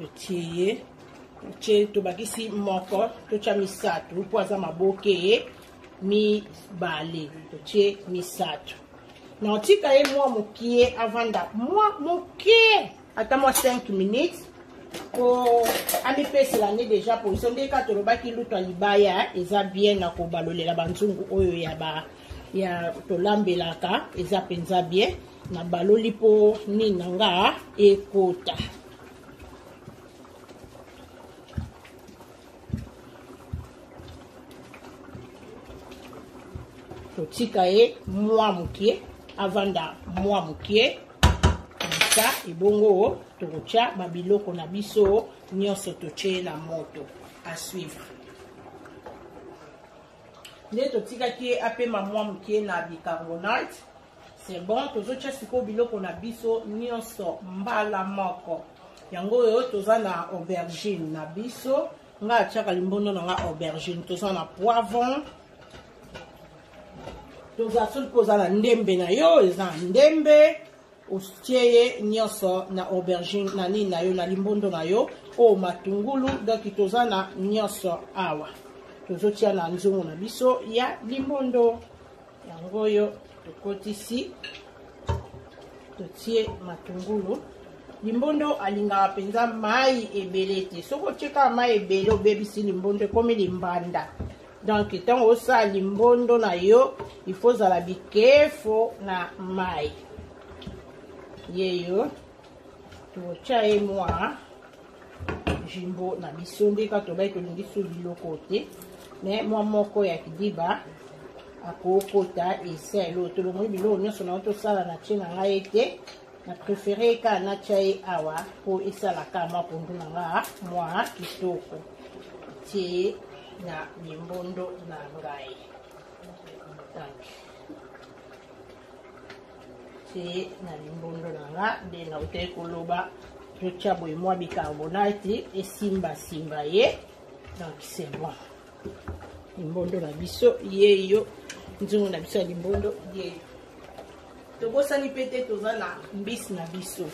Speaker 1: otie ye totie tobakisi moko totia misato po aza maboke mibale totie misato na otika ye mwa mokie avanda mwa mokie ata mwa 5 minutes po amipesela ne deja position ndeka tolobaki lutu ya libaya eza bien na kobalolela banzungu oyo ya tolambelaka eza penza bien na baloli po nini nga ekota totika ye mwa mokie avanda mwa mokie sa ebongo tokotia babiloko na biso nyonso totie na moto à suivre nde totikaki apema mwa mokie na bicarbonate c'est bon tozotia sikoyo biloko na biso nyonso mbala moko yango oyo toza na aubergine na biso nga atiaka limbondo na nga aubergine toza na poivron toza soli koza na ndembe na yo eza na ndembe otie ye nyonso na aubergine na nini na yo na limbondo na yo o matungulu donc toza na nyonso awa tozotia na nzungu na biso ya limbondo yango oyo tokotisi totie matungulu limbondo alingaka mpenza mai ebele te soki otieka mai ebele obebisi limbondo ekomi limbanda donc ntango osala limbondo na yo il faut ozala bikefo na mai yeyo totia ye mwa jimbo na biso ndeka tobai tolingi so biloko te me mwa moko ya kidiba akokota eselo tolongoli biloko nyonso na tosala na tie na ngai ete na préféré ka natia ye awa po esalaka mwa pondu na nga mwa kitoko tie na limbondo na ngai tie na limbondo na nga nde nautaki koloba totia boye mwa bicarbonate esimbasimba ye donc c'est bon limbondo na biso yeyo nzungu na biso ya limbondo yeyo tobosani mpe te toza na mbisi na biso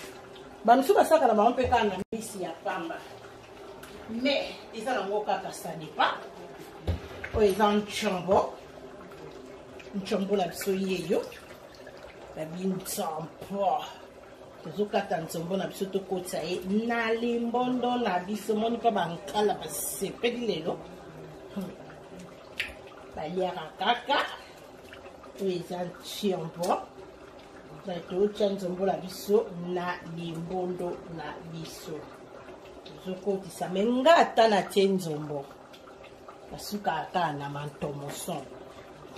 Speaker 1: bamisu basaka na bango mpe kaka na mbisi ya pamba mais eza nango kaka ça dépend oyo eza nchombo na biso yeyo babi nzombo tozokata nzombo na biso tokotisa ye na limbondo na biso moni mpa bankala basepeli lelo baliaka kaka oyo eza nchombo tozotia nzombo na biso na limbondo na biso tozokotisa me nga ata natie nzombo basukaka kaka na mantomoson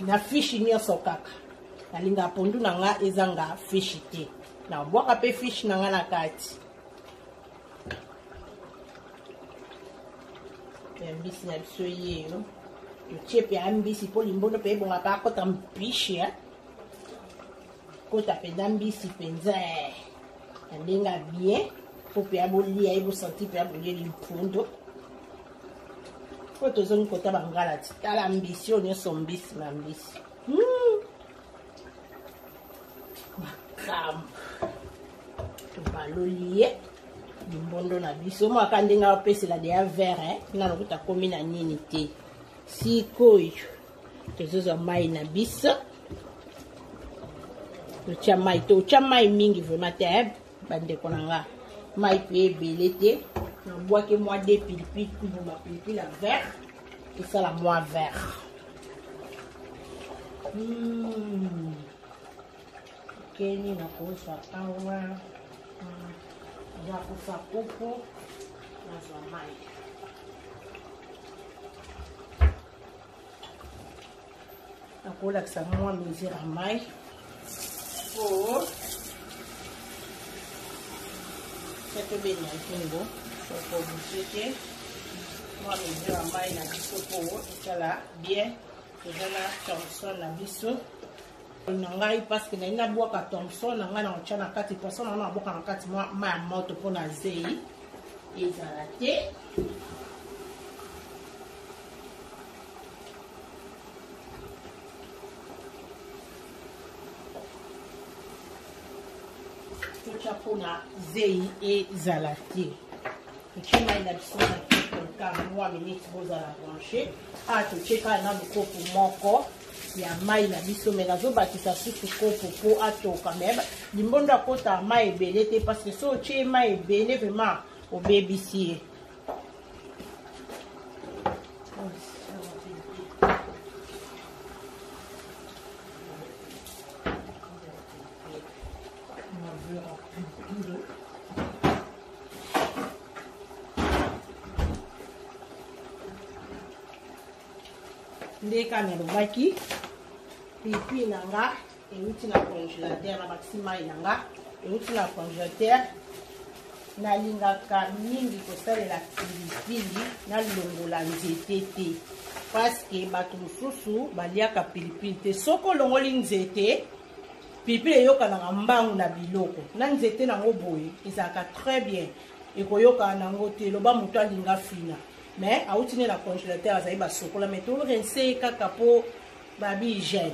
Speaker 1: na fishi nyonso kaka nalinga pondu na nga ezanga fishi te na bwaka mpe fishi na nga na kati mbisi na biso yeyo totie mpe ya mbisi mpo limbondo mpe ebongaka akota mpishi kota mpenza mbisi mpenza na ndenge bien po mpe abolia ebosanti mpe abolie limpundo po tozongi kota bangala ti tala mbisi oyo nyonso mbisi na mbisi makambo tobaloli ye limbondo na biso mwaka ndenge apesela deya vere na lokuta komi na nini te sikoyo tozozwa mai na biso totia mai totia mai mingi vraiment te bandeko na nga mai mpe ebele te nabwaki mwa de pilipili kubuma pilipili ya vert esala mwa vert keni nakozwa awa nakosa kopo nazwa mai nakolakisa mwa mesure ya mai po tobenya ntungo sokobuse te mwa mesure ya mai na biso po esala bien eza na thomson na biso na ngai parce que nalingi nabwaka thomson na ngai na otya na kati poisson na ngai nabwaka na kati mwa mai ya moto mpo na zei ezala te totya mpona zei ezala te totie mai na biso na kitoko mwa minute bozala branché a totieka na lukopo moko ya mai na biso me nazobakisa susu kopo po atoka me limbondo akota mai ebele te parce que so otie mai ebele vraiment obebisi ye. Ndeka nalobaki pipi nanga euti na congélateur na bakisi mai nanga euti na congélateur nalingaka mingi kosalela pilipili nalongola nzete te parce que bato mosusu baliaka pilipili te soko olongoli nzete pilipili eyokanaka mbangu na biloko na nzete nango boye ezalaka très bien ekoyokana nango te loba moto alinga fina mais auti ne la congélateur azali basokola mais to rince kaka po babi hygiène.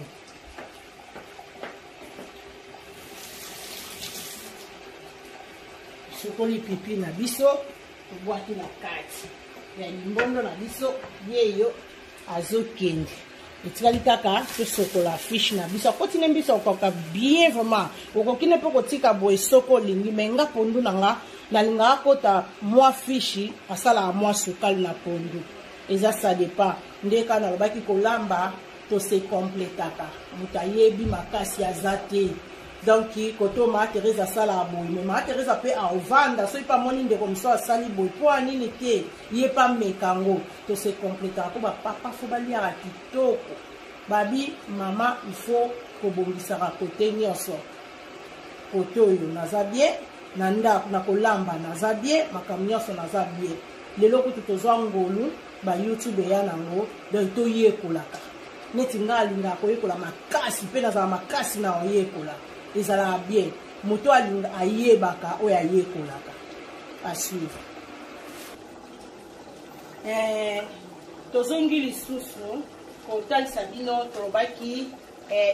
Speaker 1: Sokoli pipi na biso tobwaki na kati ya limbondo na biso yeyo azokende etikali kaka tosokola fiche na biso akotine biso okoka bien vraiment okokine mpe kotika boye soko olingi me nga pondu na nga nalingaka kota mwa fishi asalaka mwa sukali na pondu eza ça dépend ndeka nalobaki kolamba tose kompletaka moto ayebi makasi aza te donc koto ma Teresa asalaka boye me ma Teresa mpe aovanda soki mpe amoni ndeko mosusu asali boye mpo anini te ye mpe amekango tose kompletaka mpo bapapa fo baliaka kitoko babi mama ifo kobongisaka kote nyonso kote oyo naza bien na ndako na kolamba naza bien makambo nyonso naza bien lelo kutu tozwa ngolu ba YouTube ya nango donc toyekolaka neti nga alingaka koyekola makasi mpe nazala makasi na oyekola ezalaka bien moto alinga ayebaka oyo ayekolaka asuivre. Tozongi lisusu kotalisa bino tolobaki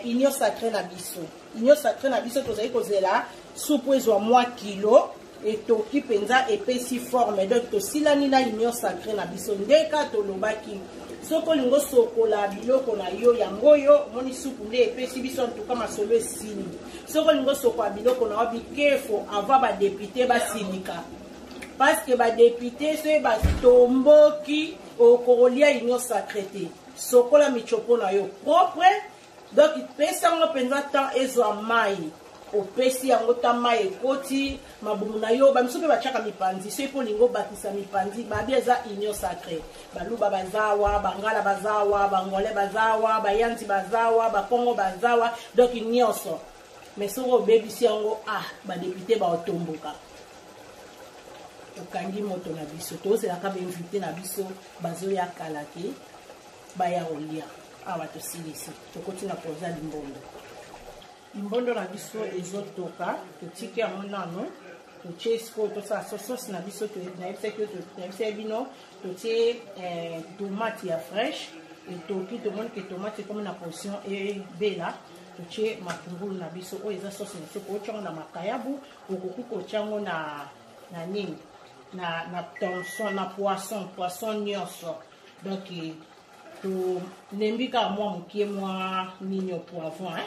Speaker 1: union sacré na biso. Union sacré na biso tozali kozela supu ezwa mwa kilo etoki penza epesi forme donc tosilani na union sacré na biso ndeka tolobaki soko lingo sokola biloko na yo yango yo moni supu nde epesi biso ntuka masolo esili soko lingo sokola biloko na wabi kefo ava badepute basilika parce que badepute soki batomboki okolia union sacré te sokola michopo na yo propre donc pesa ngo penza temps ezwa mai opesi yango ta mai ekoti mabumu na yo bamiso mpe batiaka mipanzi soki mpo lingo bakisa mipanzi babi eza union sacré baluba bazawa bangala bazawa bangole bazawa bayanzi bazawa bakongo bazawa donc nyonso mais soki obebisi yango badepute baotomboka okangi moto na biso tozelaka bainvité na biso bazoya kala te baya kolia awa tosilisi tokoti na koza limbondo na biso ezotoka totiki yango nano totie sikoyo tosala sosi na biso nayebisaki bino totie tomate ya fraîche etoki tomoni ke tomate ekomi na portion ebela totie matungulu na biso oyo eza sosi na biso kootiango na makayabu okoki kotiango na nini na thomson na poisson nyonso donc tolembi kaka mwa mokie mwa nini poivron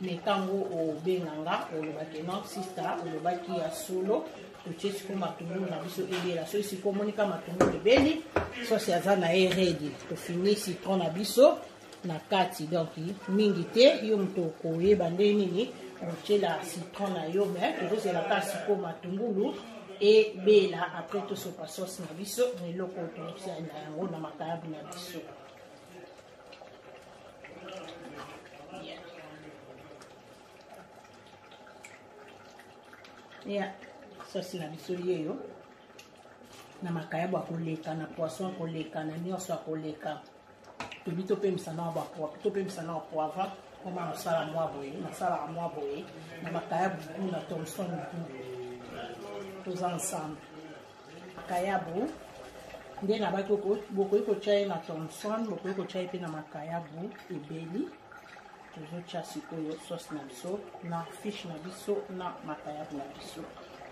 Speaker 1: mais tango obenganga olobaki non sister olobaki ya solo totie siko matungulu na biso ebela soki siko monika matungulu ebeli sosi aza na ye redi tofini citron na biso na kati donc mingi te yo moto okoyeba nde nini otiela citron na yo mais tozozelaka siko matungulu ebela après tosopa sosi na biso na eloko totia na yango na makayabu na biso. Ya sosi na biso yeyo na makayabu akoleka na poisson akoleka na nyonso akoleka tobi topemisa na poivron koma nasala mwa boye nasalaka mwa boye na makayabu na thomson toza ensemble makayabu nde na baki bokoki kotia ye na thomson bokoki kotia ye mpe na makayabu ebeli tozotia sikoyo sosi na biso na fiche na biso na makayabu na biso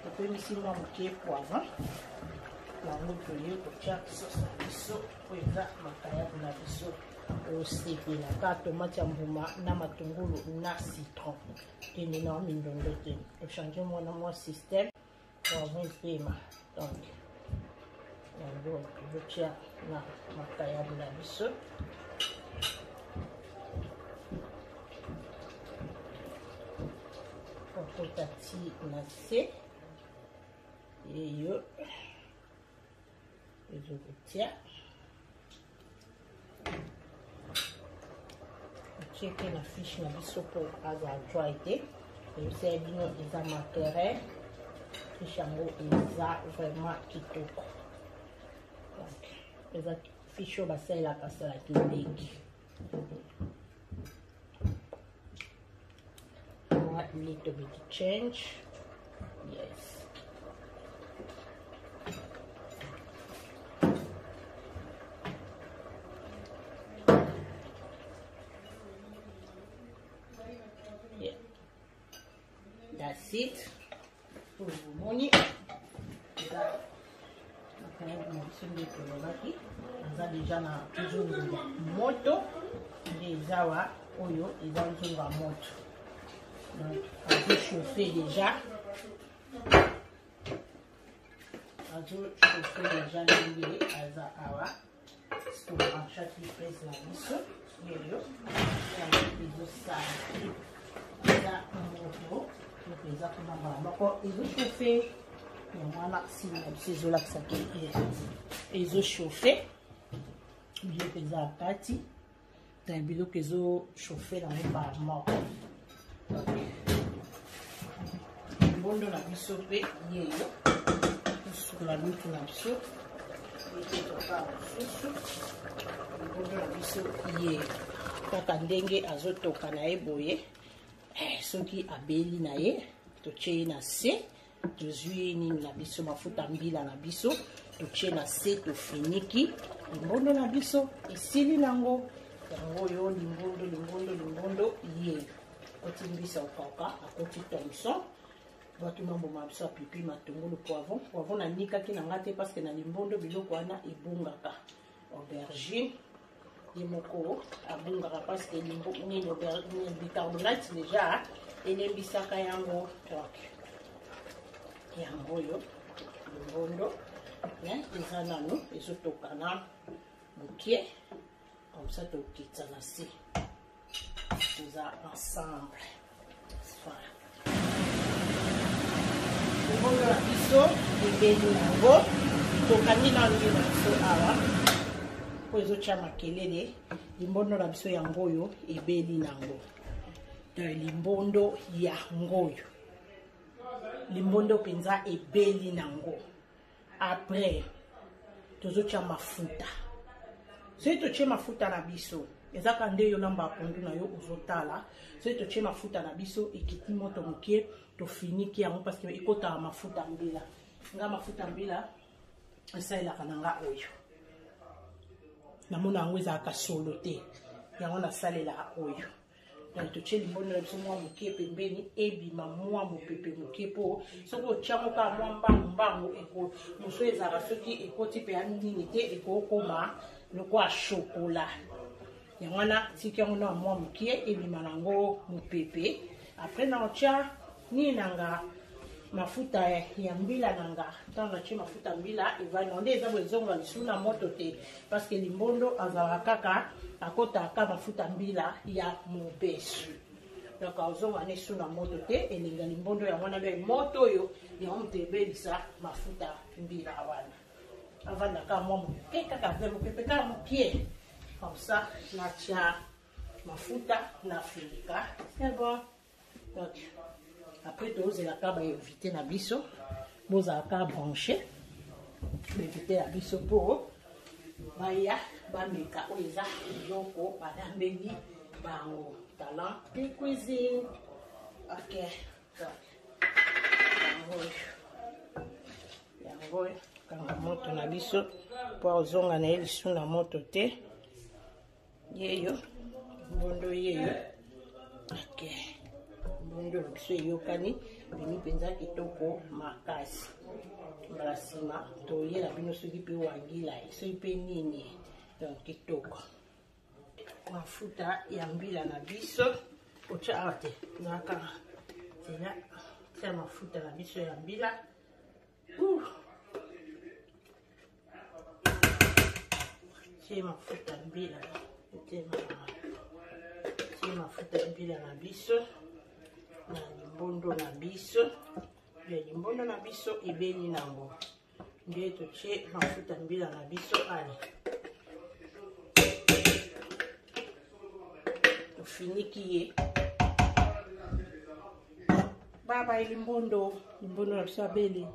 Speaker 1: topemisi mwa mokie poivron yango toye kotia sauce na biso oyo eza makayabo na biso osepela kaka tomate ya mbuma na matungulu na citron tende na mindondo te ochange mwana mwa système poivron pema donc yango tozotia na makayabo na biso okota ti na se eyo ezokotia otieke na fiche na biso mpo aza dry te eyosaya bino eza matérel fiche yango eza vraiment kitoko donc eza fiche oyo basalelaka salaki ndenge a little bit of change. Yes. Yeah. That's it. For the morning. Déjà na nzungu moto ndezawa oyo eza nzungu ya moto. Donc, on peut chauffer déjà. On peut chauffer déjà l'huile à awa. On va chaque pièce la biso. Yo, on ça. Ça on va les a comment ils ont chauffé. Voilà, si ces eaux là ça qui ils ont chauffé. Bien que ça parti. Dans bilo que ils ont chauffé dans le parlement. Mbondo na biso pe yeyo kusula lutu na biso etoka susu mbondo na biso yeyo kaka ndenge azotoka na ye boye soki abeli na ye totie na se tozwi nini na biso mafuta mbila na biso totie na se tofiniki mbondo na biso esili nango yango yo limbondo yeyo otimbisa okauka akoti thomson batu mambo mabiso pipi matungulu poivron na nikaki na ngate parce que na limbondo biloko wana ebungaka aubergine yemoko abungaka parce que limbondo ni aubergine bicarbonate déjà elembisaka yango donc yango yo limbondo eza nano ezotokana mokie comme ça tokitsa na se toza ensemble voilà. Mbondo na biso ebeli nango tokandi na nzela na biso awa po ezotia makelele limbondo na biso yango oyo ebeli nango limbondo yango oyo limbondo mpenza ebeli nango après tozotia mafuta soki totie mafuta na biso ezaka nde yo lamba pondu na yo ozotala soki totie mafuta na biso ekiti moto mokie tofiniki yango parce que ekotaka mafuta mbila nga mafuta mbila esalelaka na nga oyo namona yango ezalaka solo te yango nasalelaka oyo donc totie limbondo na biso mwa mokie pembeni ebima mwa mopepe mokie mpo soki otiango kaka mwa mbangu moso ezalaka soki ekoti mpe ya nini te ekokoma lokwa chokola yango wana tiki yango na mwa mokie ebima nango mopepe après na otia nini nanga mafuta ya mbila nanga ntango natie mafuta mbila evali nde eza boye ezonga lisu na moto te parce que limbondo azalaka kaka akotaka mafuta mbila ya mobesu donc azonga ne su na moto te elinga limbondo yango wana be moto oyo yango moto ebelisa mafuta mbila wana avanda kaka mwa moke kaka ve mopepe kaka mokie comme ça natia mafuta na filika c'est bon donc après tozela ba éviter na biso bozalaka branché éviter na biso po baya bameka oyo eza biloko badambeli bango talent de cuisine ok yango kanga moto na biso po ozonga na ye lisu na moto te yeyo mbondo yeyo ok mbondo biso eyokani bimi mpenza kitoko makasi. Mbala nsima toyela bino soki mpe wangila soki mpe nini donc kitoko. Mafuta ya mbila na biso otya awa te ezalaka tela tia mafuta na biso ya mbila. Tie mafuta mbila tie mafuta mbila na biso na limbondo na biso ya limbondo na biso ebeni nango nde totie mafuta mbila na biso ale tofiniki ye baba limbondo na biso abeli.